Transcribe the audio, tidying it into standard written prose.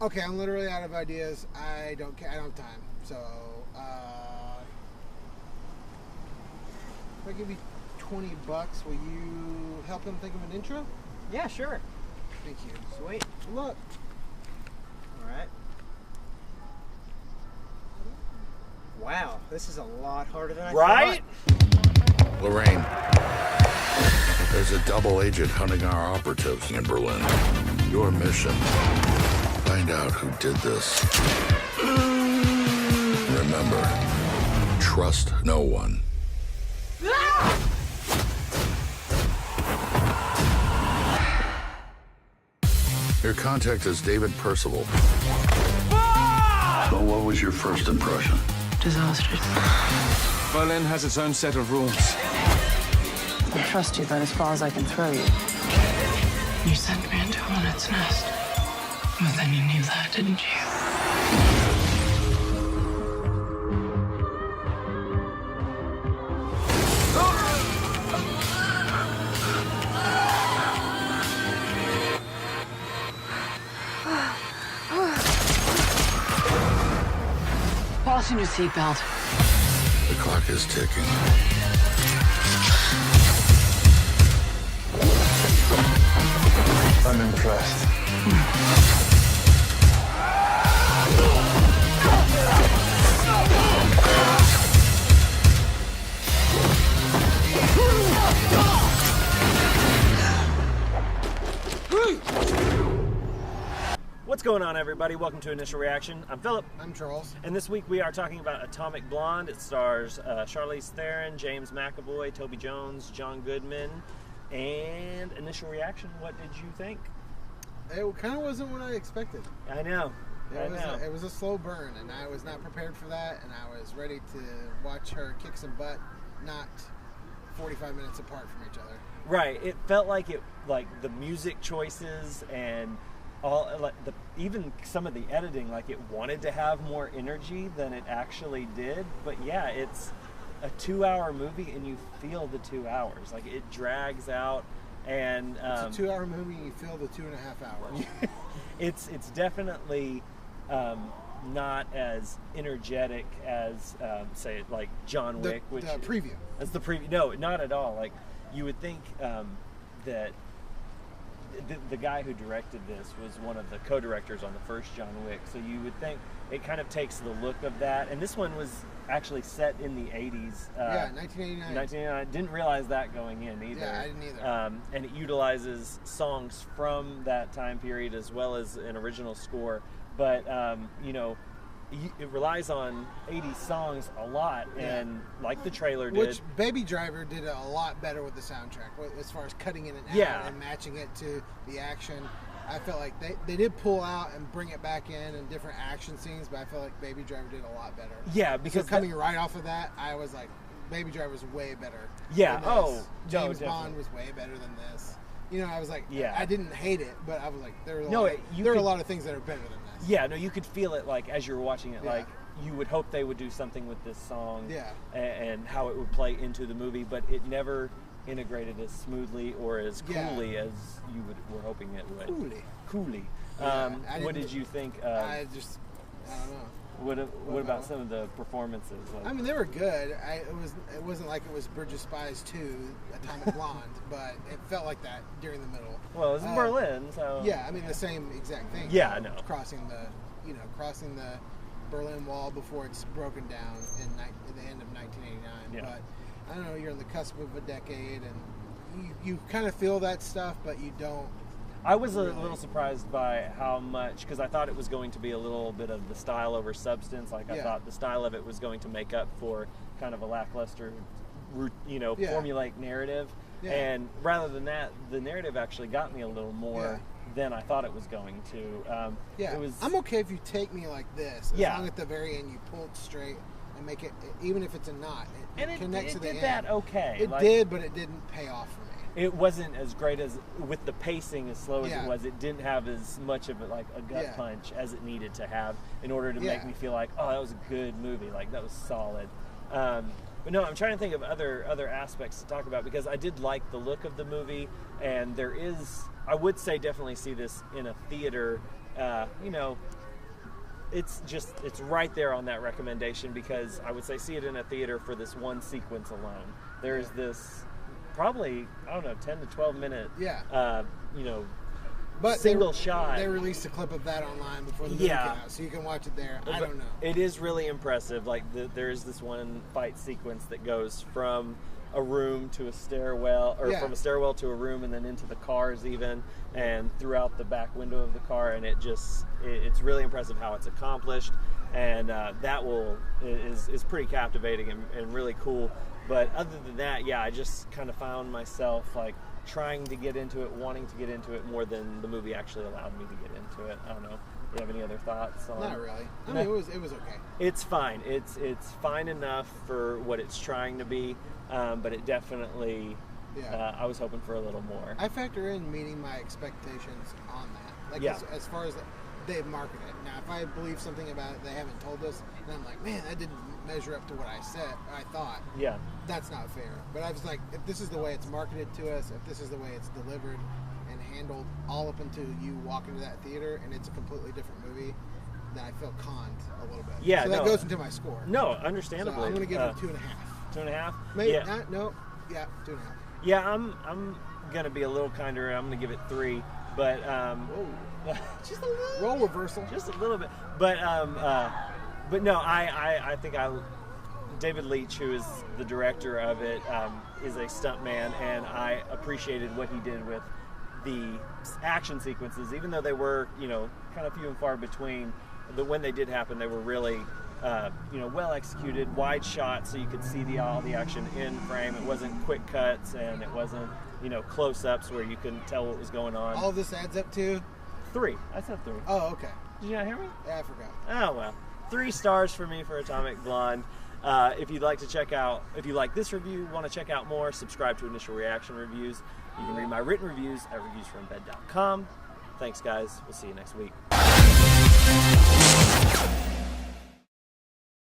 Okay, I'm literally out of ideas. I don't care. I don't have time. So, if I give you $20, will you help him think of an intro? Yeah, sure. Thank you. Sweet. Good luck. All right. Wow, this is a lot harder than I Right? thought. Lorraine, there's a double agent hunting our operatives in Berlin. Your mission, find out who did this. Remember, trust no one. Your contact is David Percival. So what was your first impression? Disastrous. Berlin has its own set of rules. I trust you, but as far as I can throw you. You sent me into a hornet's nest. Well, then you knew that, didn't you? Fasten your seatbelt. The clock is ticking. I'm impressed. What's going on, everybody? Welcome to Initial Reaction. I'm Philip, I'm Charles. and this week we are talking about Atomic Blonde. It stars Charlize Theron, James McAvoy, Toby Jones, John Goodman, and Initial Reaction. What did you think? It kind of wasn't what I expected. I know. It was a slow burn, and I was not prepared for that, and I was ready to watch her kick some butt, not 45 minutes apart from each other. Right. It felt like the music choices and all, even some of the editing, like it wanted to have more energy than it actually did. But yeah, it's a 2-hour movie, and you feel the 2 hours. Like it drags out, and It's a 2-hour movie, and you feel the 2.5 hours. it's definitely not as energetic as say like John Wick, the which preview. as the preview. No, not at all. Like you would think that the guy who directed this was one of the co-directors on the first John Wick, so you would think it kind of takes the look of that. And this one was actually set in the 80s. Yeah, 1989. 1989. Didn't realize that going in either. Yeah, I didn't either. And it utilizes songs from that time period as well as an original score. But, it relies on 80s songs a lot, and like the trailer did. Which Baby Driver did a lot better with the soundtrack, as far as cutting in and out Yeah. and matching it to the action. I felt like they did pull out and bring it back in different action scenes, but I feel like Baby Driver did a lot better. Yeah, So because coming right off of that, I was like, Baby Driver's way better. Yeah, than this. oh, no, James definitely. Bond was way better than this. I was like, Yeah. I didn't hate it, but I was like, there were a No, lot, you there were a could- lot of things that are better than this. Yeah, no, you could feel it like as you were watching it, Yeah. like you would hope they would do something with this song, Yeah. and how it would play into the movie, but it never integrated as smoothly or as Yeah. coolly as you were hoping it would. Coolly. Yeah, What did you think? I don't know. What about some of the performances? Like, I mean, they were good. It wasn't like it was Bridge of Spies 2, Atomic Blonde, but it felt like that during the middle. well, it was in Berlin, so Yeah, I mean the same exact thing. Yeah, I know. Crossing the Berlin Wall before it's broken down in the end of 1989. Yeah. But I don't know. You're on the cusp of a decade, and you kind of feel that stuff, but you don't. I was a Really? little surprised by how much, because I thought it was going to be a little bit of the style over substance. Like I Yeah. thought the style of it was going to make up for kind of a lackluster, Yeah. formulaic narrative. Yeah. And rather than that, the narrative actually got me a little more Yeah. than I thought it was going to. Yeah, it was. I'm okay if you take me like this. As Yeah. long at the very end you pull it straight and make it, even if it's a knot, and it connects to the did end. that okay. It Like, did, but it didn't pay off for me. It wasn't as great as with the pacing as slow as Yeah. it was. It didn't have as much of a gut Yeah. punch as it needed to have in order to Yeah. make me feel like, oh, that was a good movie. Like that was solid. But no, I'm trying to think of other aspects to talk about, because I did like the look of the movie, and there is, I would say, definitely see this in a theater you know, it's right there on that recommendation, because I would say see it in a theater for this one sequence alone. There's this probably, I don't know, 10 to 12 minute, you know, But single shot. They released a clip of that online before the movie came out, so you can watch it there. I don't know. It is really impressive. Like there is this one fight sequence that goes from a room to a stairwell, or from a stairwell to a room, and then into the cars even, and throughout the back window of the car, and it's really impressive how it's accomplished, and that is pretty captivating and really cool. But other than that, I just kind of found myself like trying to get into it, wanting to get into it more than the movie actually allowed me to get into it. I don't know. Do you have any other thoughts on? Not really. I mean, it was okay. It's fine. It's fine enough for what it's trying to be, but it definitely. I was hoping for a little more. I factor in meeting my expectations on that. Like as far as they've marketed it. Now, if I believe something about it they haven't told us, then I'm like, man, that didn't measure up to what I thought. Yeah. That's not fair. But I was like, if this is the way it's marketed to us, if this is the way it's delivered and handled all up until you walk into that theater and it's a completely different movie, then I feel conned a little bit. Yeah, so that goes into my score. No, understandably. So I'm going to give it 2.5. 2.5? Maybe yeah. not. No. Yeah, 2.5. Yeah, I'm going to be a little kinder. I'm going to give it 3. But just a little role reversal. Just a little bit. But no, I think David Leitch, who is the director of it, is a stuntman, and I appreciated what he did with the action sequences, even though they were, you know, kind of few and far between. When they did happen, they were really, you know, well executed, wide shots, so you could see all the action in frame. It wasn't quick cuts, and it wasn't, you know, close-ups where you couldn't tell what was going on. All this adds up to 3. I said 3. Oh, okay. Did you not hear me? Yeah, I forgot. Oh well, 3 stars for me for Atomic Blonde. If you'd like to check out, if you like this review, want to check out more, subscribe to Initial Reaction Reviews. You can read my written reviews at reviewsfrombed.com. Thanks, guys. We'll see you next week.